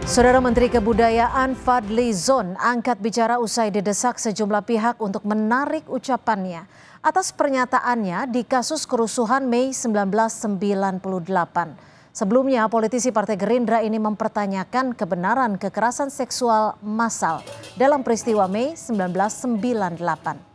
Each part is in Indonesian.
Saudara Menteri Kebudayaan Fadly Zon angkat bicara usai didesak sejumlah pihak untuk menarik ucapannya atas pernyataannya di kasus kerusuhan Mei 1998. Sebelumnya, politisi Partai Gerindra ini mempertanyakan kebenaran kekerasan seksual massal dalam peristiwa Mei 1998.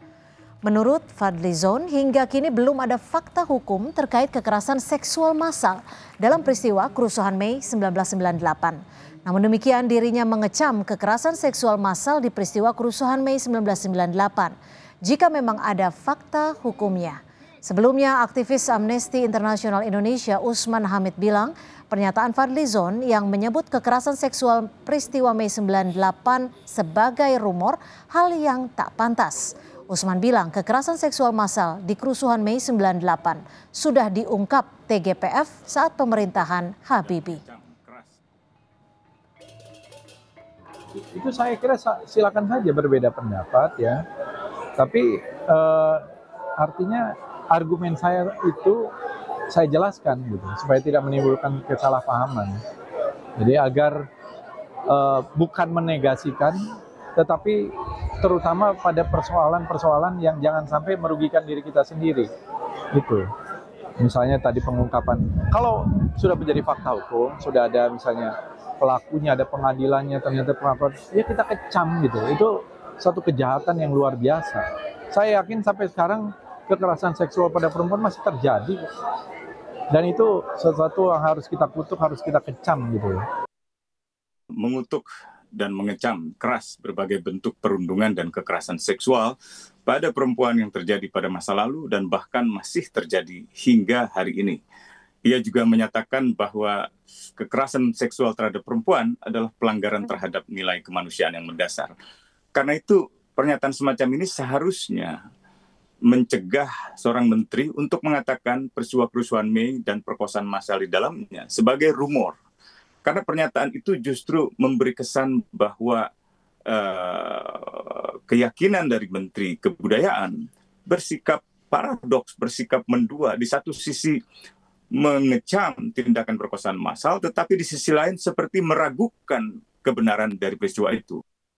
Menurut Fadly Zon, hingga kini belum ada fakta hukum terkait kekerasan seksual massal dalam peristiwa kerusuhan Mei 1998. Namun demikian, dirinya mengecam kekerasan seksual massal di peristiwa kerusuhan Mei 1998 jika memang ada fakta hukumnya. Sebelumnya, aktivis Amnesty International Indonesia Usman Hamid bilang pernyataan Fadly Zon yang menyebut kekerasan seksual peristiwa Mei 98 sebagai rumor hal yang tak pantas. Usman bilang kekerasan seksual massal di kerusuhan Mei 98 sudah diungkap TGPF saat pemerintahan Habibie. Itu saya kira silakan saja berbeda pendapat ya. Tapi artinya argumen saya itu saya jelaskan gitu supaya tidak menimbulkan kesalahpahaman. Jadi agar bukan menegasikan tetapi terutama pada persoalan-persoalan yang jangan sampai merugikan diri kita sendiri. Itu. Misalnya tadi pengungkapan, kalau sudah menjadi fakta hukum, sudah ada misalnya pelakunya, ada pengadilannya, ternyata pengakuan, ya kita kecam gitu. Itu satu kejahatan yang luar biasa. Saya yakin sampai sekarang kekerasan seksual pada perempuan masih terjadi. Dan itu sesuatu yang harus kita kutuk, harus kita kecam gitu. Mengutuk dan mengecam keras berbagai bentuk perundungan dan kekerasan seksual pada perempuan yang terjadi pada masa lalu dan bahkan masih terjadi hingga hari ini. Ia juga menyatakan bahwa kekerasan seksual terhadap perempuan adalah pelanggaran terhadap nilai kemanusiaan yang mendasar. Karena itu pernyataan semacam ini seharusnya mencegah seorang menteri untuk mengatakan peristiwa kerusuhan Mei dan perkosaan massal di dalamnya sebagai rumor. Karena pernyataan itu justru memberi kesan bahwa keyakinan dari Menteri Kebudayaan bersikap paradoks, bersikap mendua. Di satu sisi mengecam tindakan perkosaan massal, tetapi di sisi lain seperti meragukan kebenaran dari peristiwa itu.